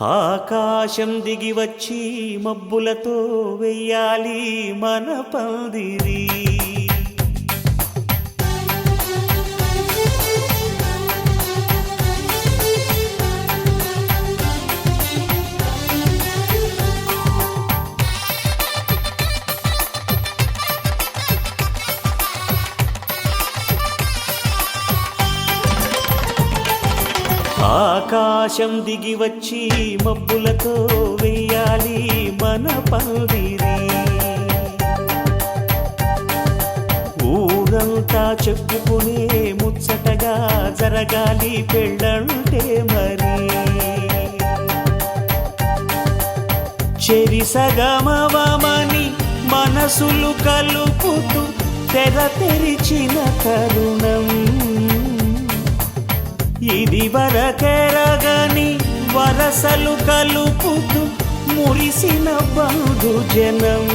ఆకాశం దిగి వచ్చి మబ్బులతో వెయ్యాలి మన పందిరి. ఆకాశం దిగి వచ్చి మబ్బులతో వెయ్యాలి మన పందిరి. ఊరంతా చెప్పుకునే ముచ్చటగా జరగాలి పెళ్ళంటే మరి. చెరిసగమవమని మనసులు కలుపుతూ తెర తెరిచిన తరుణం ఇది వరకెరగని వరసలు కలుపుతూ మురిసిన బంధుజనం.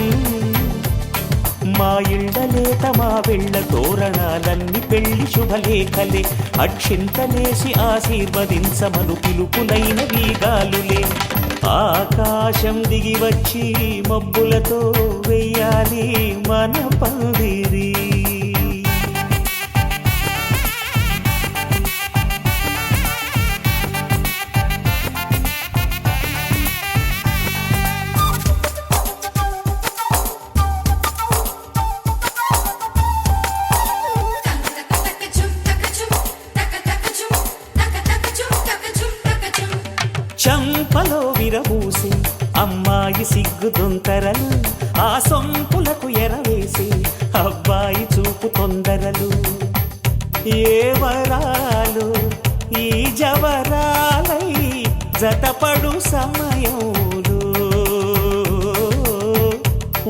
మా ఇళ్ళలేత మా వెళ్ళ తోరణాలన్నీ పెళ్లి శుభలేఖలే. అక్షింతలేసి ఆశీర్వదించమను పిలుపులైన వీగాలులే. ఆకాశం దిగి వచ్చి మబ్బులతో వెయ్యాలి మన పందిరి. చంపలో విరబూసి అమ్మాయి సిగ్గుదొంతరలు, ఆ సొంపులకు ఎరవేసి అబ్బాయి చూపు తొందరలు. ఏ వరాలు ఈ జవరాలై జతపడు సమయంలో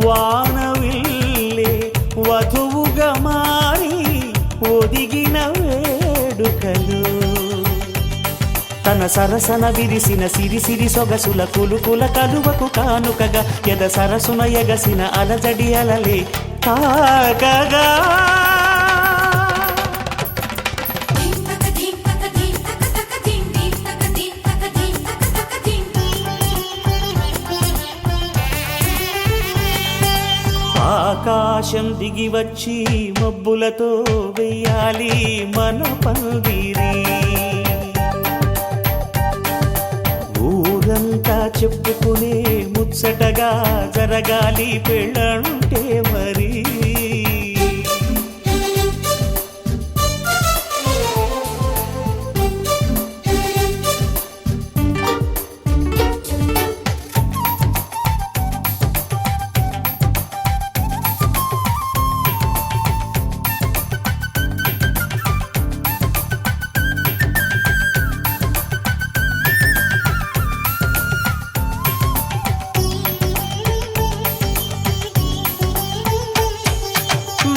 వానవిల్లే వధువుగా మారి ఒదిగిన వేడుకలు. తన సరసన విరిసిన సిరిసిరి సొగసుల కులుకుల కలువకు కానుకగా ఎద సరసున ఎగసిన అలజడి అలలే తాకగా. ఆకాశం దిగి వచ్చి మబ్బులతో వెయ్యాలి మన పందిరి. ఊరంతా చెప్పుకునే ముచ్చటగా జరగాలి పెళ్ళంటే మరి.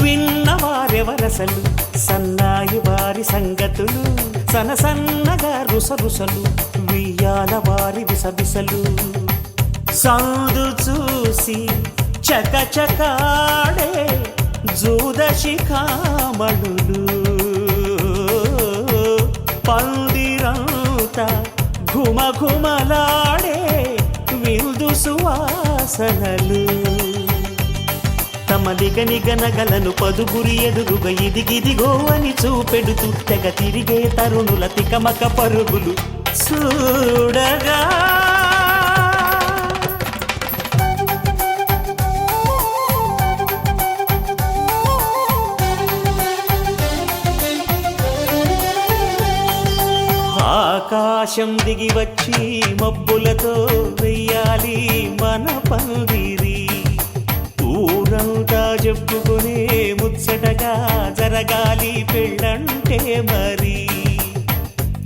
విన్నవారెవరసలు సన్నాయి వారి సంగతులు, సనసన్నగా రుసరుసలు వియ్యాల వారి విసబిసలు. సందు చూసి చకచకాడే జూదశిఖామణులు, పందిరంతా ఘుమఘుమలాడే విందు సువాసనలు. తమ నిగనగలను పదుగురి ఎదురుగా ఇదిగిదిగో అని చూపెడుతూ తెగ తిరిగే తరుణుల తికమక పరుగులు చూడగా. ఆకాశం దిగి వచ్చి మబ్బులతో వెయ్యాలి మన పందిరి. ఊరంతా చెప్పుకునే ముచ్చటగా జరగాలి పెళ్ళంటే మరి.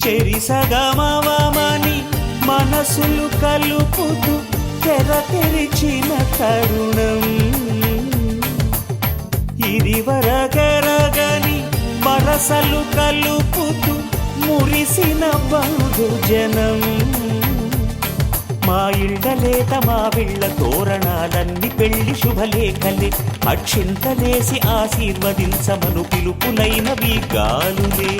చెరిసగమవమని మనసులు కలుపుతూ తెర తెరిచిన తరుణం ఇది వరకెరగని వరసలు కలుపుతూ మురిసిన బంధుజనం. మా ఇళ్ళలేత మా వెళ్ళ తోరణాలన్నీ పెళ్లి శుభలేఖలే. అక్షింతలేసి ఆశీర్వదించమను పిలుపులైన వీగాలులే.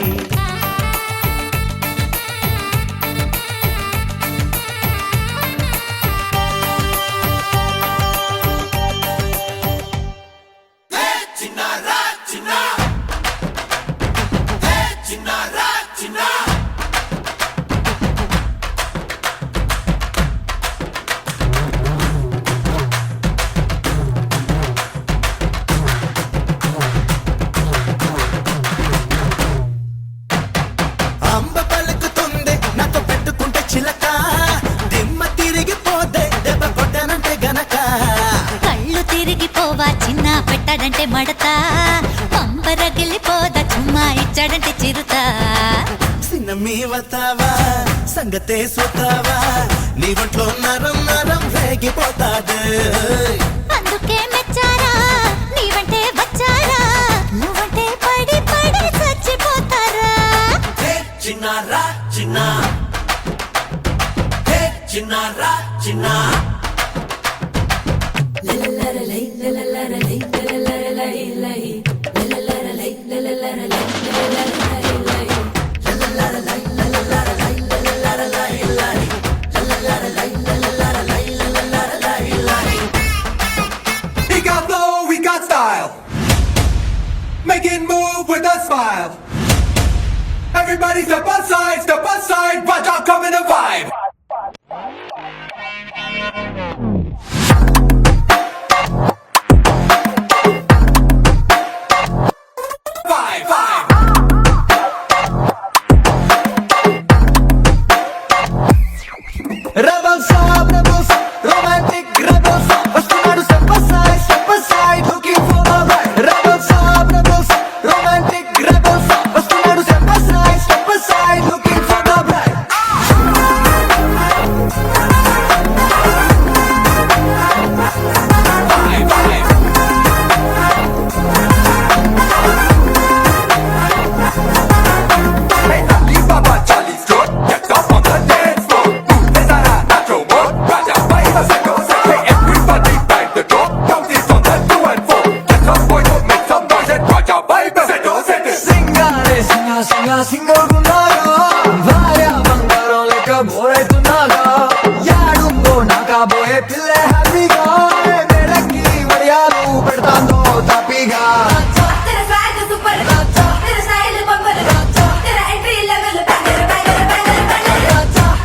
తిరిగిపోవా చిన్న పెట్టాడంటే మడతా పంపరగిలిపోదా చుమ్మా ఇచ్చాడంటే చిరుతా సినమీ వతావా సంగతే సుతావా నీ ఒంట్లో నరం నరం రేగిపోతాదే అందుకే మెచ్చారా నీవంటే వచ్చారా నువ్వంటే పడి పడి చచ్చిపోతారా చిన్నారా చిన్న హే చిన్నారా చిన్న We got flow, we got style. Making move with a smile. Everybody step aside, watch out, come in the vibe. Vibe. Rebel sound, romantic rebel sound. వస్తున్నాడు step aside, looking for the right. Rebel sound, romantic rebel sound. వస్తున్నాడు step aside, looking for the right. Vibe. Hey, Ali Baba, Charlie Strut, get up on the dance floor. Desara, natural mode, Raja, vibe, second. Hey, everybody, vibe the door. Count this on the 2 and 4. Get up, boy, don't make some noise and Raja, vibe, second. Singharoy సింగగున్నాగా భార్య బంగారం లెక్క బోరైతున్నాగా యాడుందో నా కాబోయే పిల్లే హ్యాపీగా మెడకి వడియాలు పెడతాందో తప్పిగా तेरा swag super, तेरा style बम्पर, तेरा entry level banger,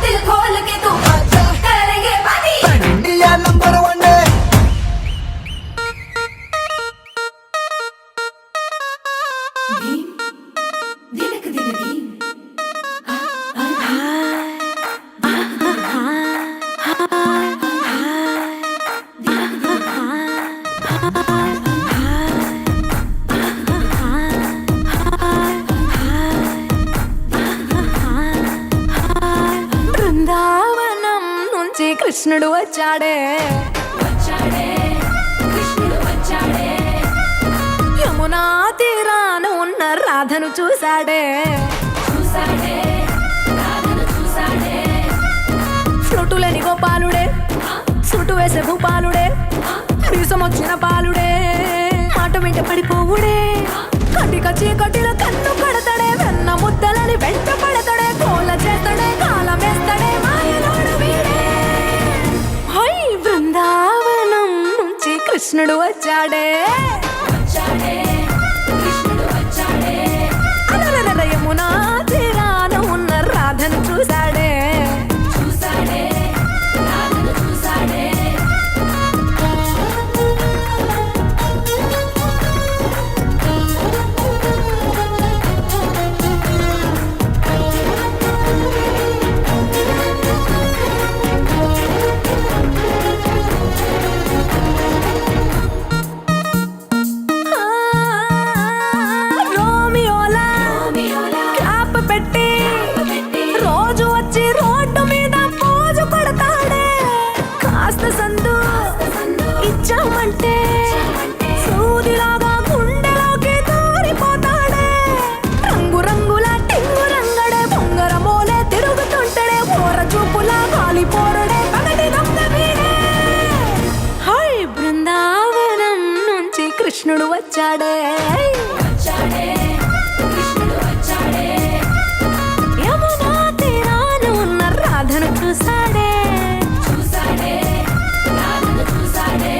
दिल खोल के तू करेंगे पार्टी. ఇండియా నంబర్ 1 డే दिनक दिन दिन బృందావనం నుంచి కృష్ణుడు వచ్చాడే వచ్చాడే కృష్ణుడు వచ్చాడే యమునా తీరాన ఉన్న రాధను చూశాడే చూసాడే రాధను చూసాడే ఫ్లూటులని గోపాలుడే సుటు వేసే భూపాలుడే మీసం వచ్చిన పాలుడే మాట వెంట పడిపోవుడే కటిక చీకటిలో కన్ను పడతాడే వెన్న ముద్దలని వెంట పడతాడే కోల చేస్తాడే కాలం వేస్తాడే మాయలోడు వీడే హై బృందావనం నుంచి కృష్ణుడు వచ్చాడే వచ్చాడే కృష్ణుడు వచ్చాడే అలరల యమునా తీరాన ఉన్న రాధను చూశాడే చూసాడే రాధను చూసాడే రోమియోలా క్లాప్ పెట్టి రోజు వచ్చి రోడ్డు మీద పోజు కొడతాడే కాస్త సందు ఇచ్చామంటే సూదిలాగా గుండెలోకి దూరిపోతాడే రంగు రంగుల టింగు రంగడే బొంగరమోలే తిరుగుతుంటాడే ఓర చూపులా కాలిపోరడే పగటి దొంగ వీడే హై బృందావనం నుంచి కృష్ణుడు వచ్చాడే వచ్చాడే కృష్ణుడు వచ్చాడే యమునా తీరాన ఉన్న రాధను చూశాడే చూసాడే రాధను చూసాడే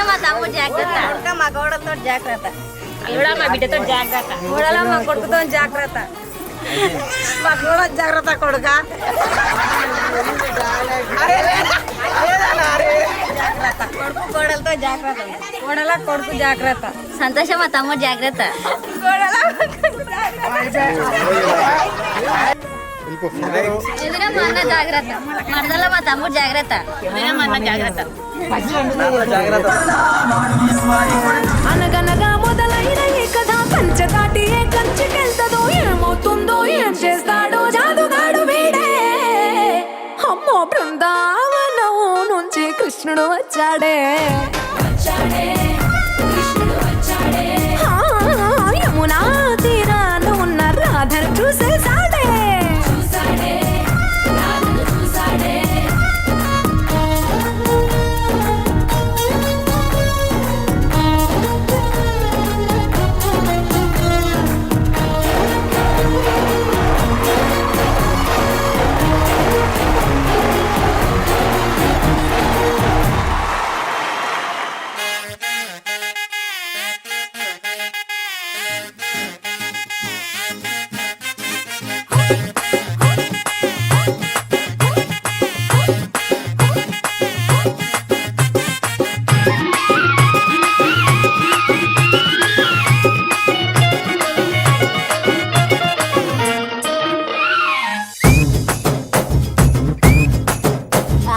మా తమ్ముడు జాగ్రత్త కొడుక మా కోడలతో జాగ్రత్త అల్లుడా మా బిడ్డతో జాగ్రత్త కోడల మా కొడుకుతో జాగ్రత్త కూడా జాగ్రత్త కొడుక కొడుకు కోడలతో జాగ్రత్త కోడల కొడుకు జాగ్రత్త సంతోషం మా తమ్ముడు జాగ్రత్త ఎదురే మా అన్న జాగ్రత్త మరదల మా తమ్ముడు జాగ్రత్త ఎదురే మా అన్న జాగ్రత్త అనగనగా మొదలైన ఈ కథ పంచదాటి ఏ కంచుకెళ్తదో ఏమవుతుందో ఏం చేస్తాడో జాదుగాడు వీడే అమ్మో బృందావనం నుంచి కృష్ణుడు వచ్చాడే ఆ, యమునా తీరాన ఉన్న రాధను చూసేసాడే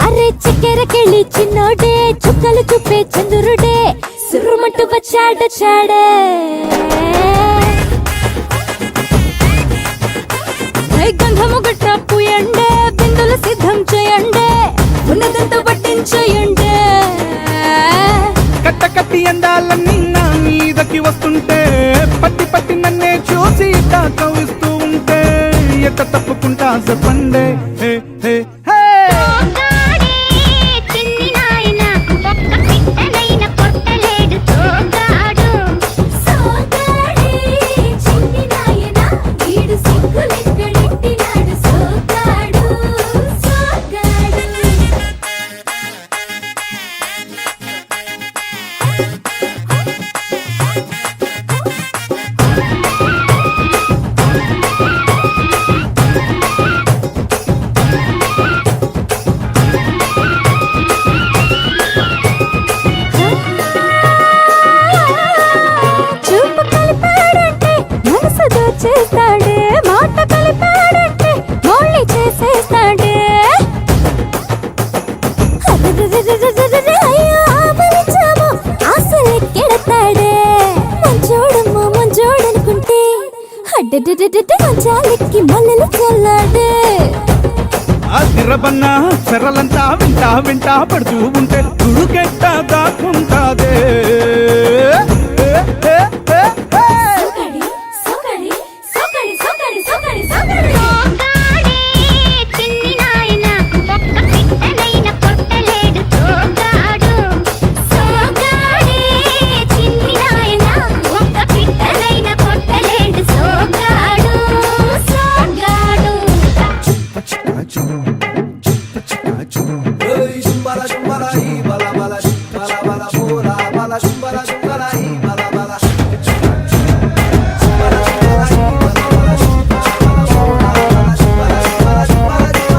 అరే చక్కెరకెళ్ళి చిన్నోడే చుక్కలు చూపే చంద్రుడే సురుమంటూ వచ్చాడే గంధము గట్ట పూయండే బిందులు సిద్ధం చేయండే ఉన్నదంతా పట్టించేయండే కట్ట కట్టి అందాలన్నీ నా మీదకి వస్తుంటే పట్టి పట్టి నన్నే చూసి కవిస్తూ ఉంటే ఎట్ట తప్పుకుంటా చెప్పండే హే హే హే చూపు కలిపాడంటే మనసు దోచేస్తాడే మాట కలిపాడంటే మోళ్ళి చేసేస్తాడే అయ్యో ఆపలించాము ఆశలెక్కెడతాడే మంచోడమ్మా మంచోడనుకుంటే అడ్డెడ్డెడ్డెడ్డె మంచాలెక్కి మల్లెలు చల్లాడే తిరబన్న చెరలంతా వింటా పడుతూ ఉంటే తుడుకెట్ట దాక్కుంటాదే Shumbala shumbala ee bala bala shumbala bala bola bala shumbala shumbala ee bala bala shumbala shumbala ee bala bala shumbala bala shumbala shumbala shumbala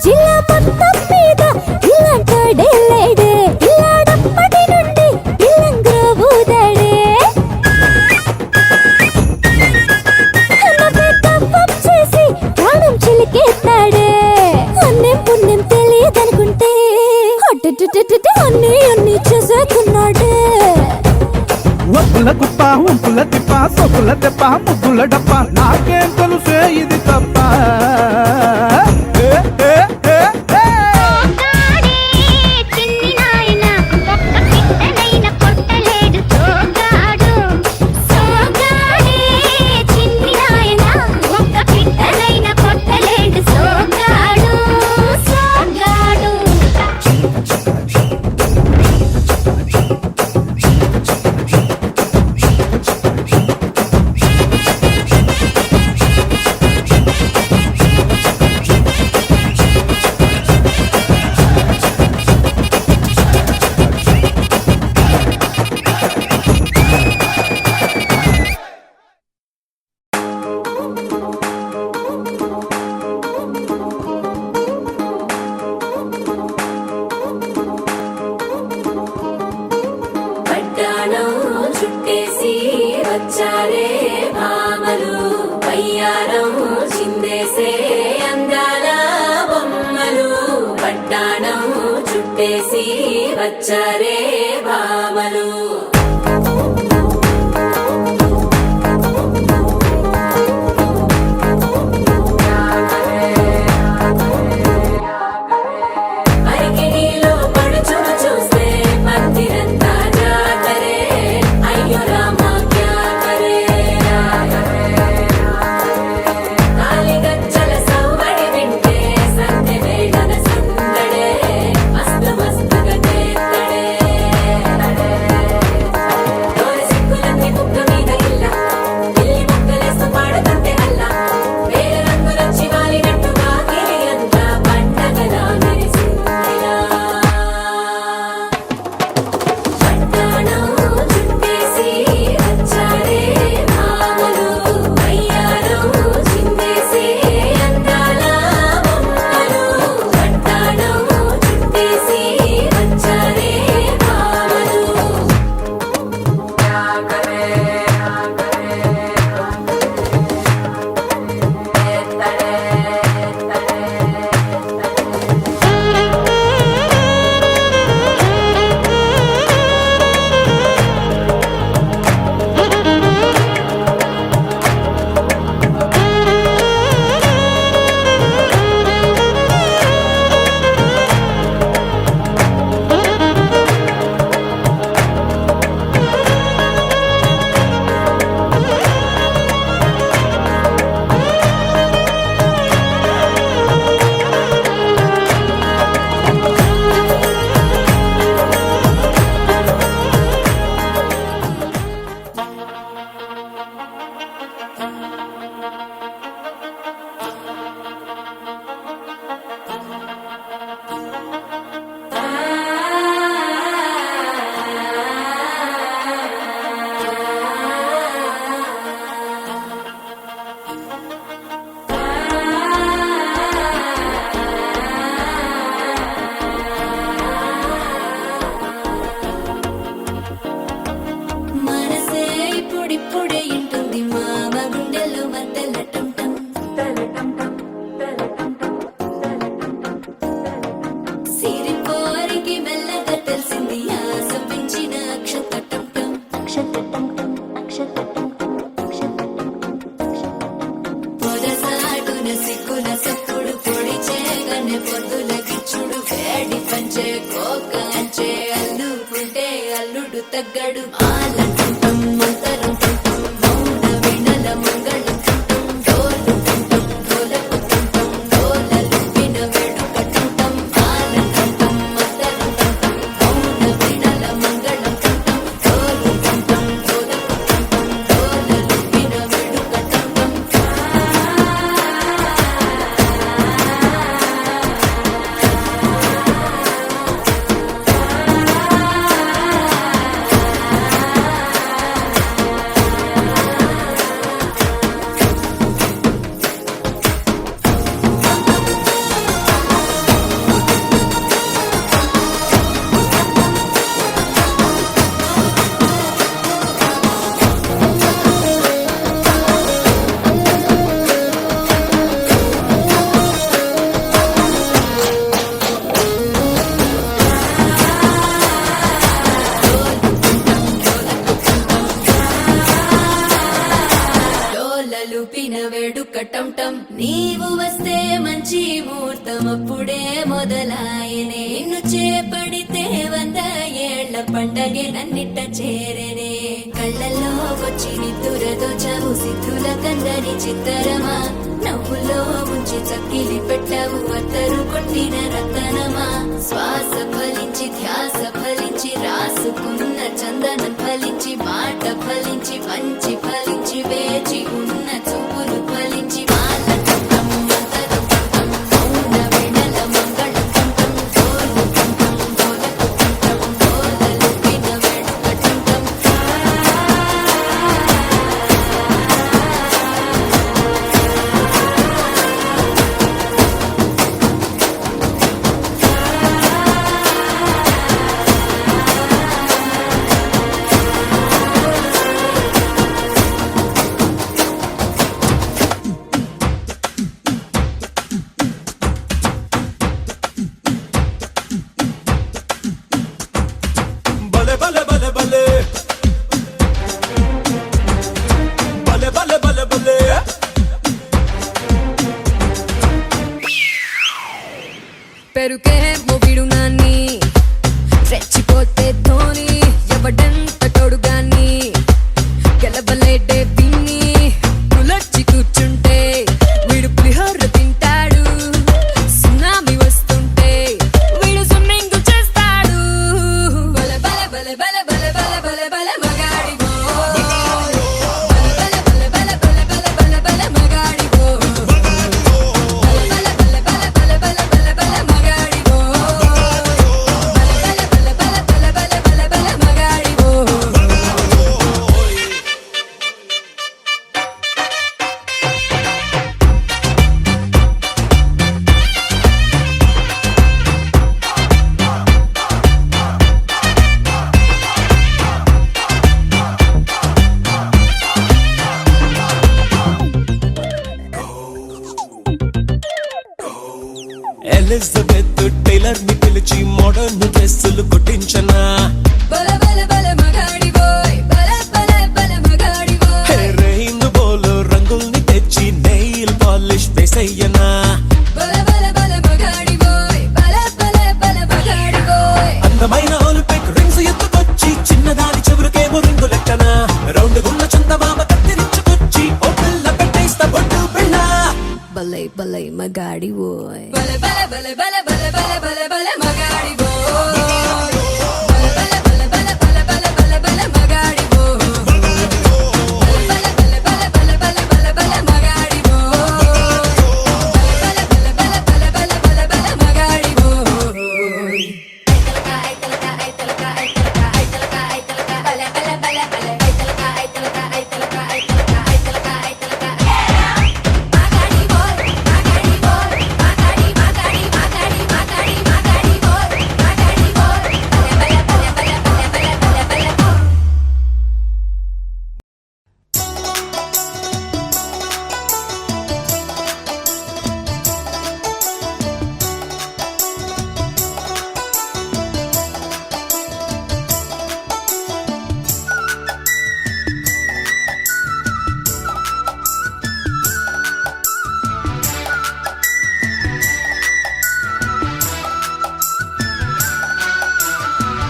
జిల్లా మొత్తం మీద ఇలాంటోడే లేడే ఇలాడప్పటి నుండి ఇల్లంగ్రో ఊదాడే నవ్వే తప్పం చేసి ప్రాణం చిలికేస్తాడే అన్నేం పుణ్యం తెలియదనుకుంటే అన్ని చేసేస్తున్నాడే ఒప్పుల గుప్ప ఉంపుల తిప్ప సొప్పుల దెబ్బ ముగ్గుల డప్ప నాకేం తెలుసే ఇది తప్ప వయ్యారం చిందేసే అందాల బొమ్మలు పట్టాణం చుట్టేసి వచ్చారే భామలు అరికిణీలో పడుచును చూస్తే పందిరంతా జాతరే అయ్యో రామా క్యా కరే తాలిగజ్జల సవ్వడి వింటే సందె వేళన సందడే మస్తు మస్తుగా చేత్తడే డోలు సిక్కులన్నీ బుగ్గ మీద ఇల్ల పిల్లి ముక్కలేస్తూ పాడుతుంటే అల్ల వేల రంగులొచ్చి వాలినట్టుగా గిరి అంతా పండగలా మెరిసిందిలా పట్టాణం చుట్టేసి వచ్చారే భామలు వయ్యారం చిందేసే అందాల బొమ్మలు పట్టాణం చుట్టేసి వచ్చారే భామలు మనసే ఇప్పుడిప్పుడే ఇంటుంది మామ గుండెల్లో మధ్యలో టంటం సిరి కోరికి మెల్లగా తెలిసింది ఆశ పెంచిన పొదసాటున సిక్కుల సప్పుడు పొడి చేయగానే పొద్దుల గిచ్చుడు వేడి పంచే కోక అంచే అల్లుకుంటే అల్లుడు తగ్గడు ఆలంటుంటం మంతరం టుంటం మౌన వినల మంగళం టుంటం డోలు టుంటం డోలకు టుంటం డోలలు విన వేడుక టుంటం ఆలంటుంటం మంతరం టుంటం మౌన వినల మంగళం టుంటం డోలు టుంటం డోలకు టుంటం డోలలు విన వేడుక టుంటం డోలలుపిన వేడుక టంటం నీవు వస్తే మంచి ముహూర్తం అప్పుడే మొదలాయనే నిన్ను చేపడితే 100 ఏళ్ల పండగే నన్నిట్ట చేరనే కళ్ళల్లో వచ్చి నిద్దురతో చవు సిద్ధుల కందని చిత్తరమా నవ్వులో ముంచి చక్కిలి పెట్టవు అత్తరు కొట్టిన రతనమా శ్వాస ఫలించి ధ్యాస ఫలించి రాసుకున్న చందనం ఫలించి మాట ఫలించి మంచి ఫలించి వేచి ఉన్న చూపులు ఫలించి మాల టుంటం మంతరం టుంటం మౌన వినల మంగళం టుంటం డోలు టుంటం డోలకు టుంటం డోలలు విన వేడుక టుంటం మోడర్న్ డ్రెస్సులు కుట్టించనా బల బల బల మగాడి బోయ్ బల బల బల మగాడి బోయ్ రెయిన్ బోలో రంగుల్ని తెచ్చి నెయిల్ పాలిష్ వేసయ్యనా బల బల బల మగాడి బోయ్ బల బల బల మగాడి బోయ్ అందమైన ఒలింపిక్ రింగ్స్ ఎత్తుకొచ్చి చిన్నదాని చెవులకేమో రింగు లెక్కన రౌండ్ గున్న చందమామ కత్తిరించుకొచ్చి ఓ పిల్ల పెట్టేస్తా బొట్టు పిల్ల బలై బలై మగాడి బోయ్ బల బల బల బల బల బల బల బల మగాడి బోయ్ బల బల బల బల బల బల బల బల మగాడి బోయ్ బల బల బల బల బల బల బల మగాడి బోయ్ బల బల బల బల బల బల మగాడి బోయ్ ఐతలక ఐతలక ఐతలక ఐతలక ఐతలక ఐతలక బల బల బల బల ఐతలక ఐతలక ఐతలక ఐతలక ఐతలక ఐతలక మగాడి బోయ్ మగాడి బోయ్ మగాడి మగాడి మగాడి మగాడి మగాడి బోయ్ మగాడి బోయ్ బల బల బల బల బల బల బల బల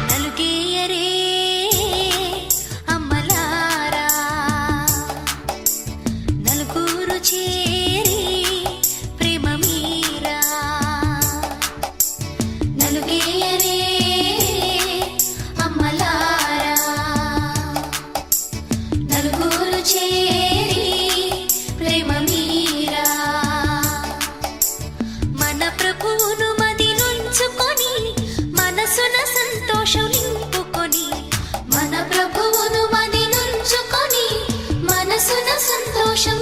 నలుగేయరే అమ్మలారా నలుగురు చేరి ప్రేమ మీరా నలుగేయరే అమ్మలారా నలుగురు చేరి ప్రేమ మీరా మన ప్రభువును మది నుంచుకొని మనసున సంతోషం నింపుకొని మన ప్రభువును మది నుంచుకొని మనసున సంతోషం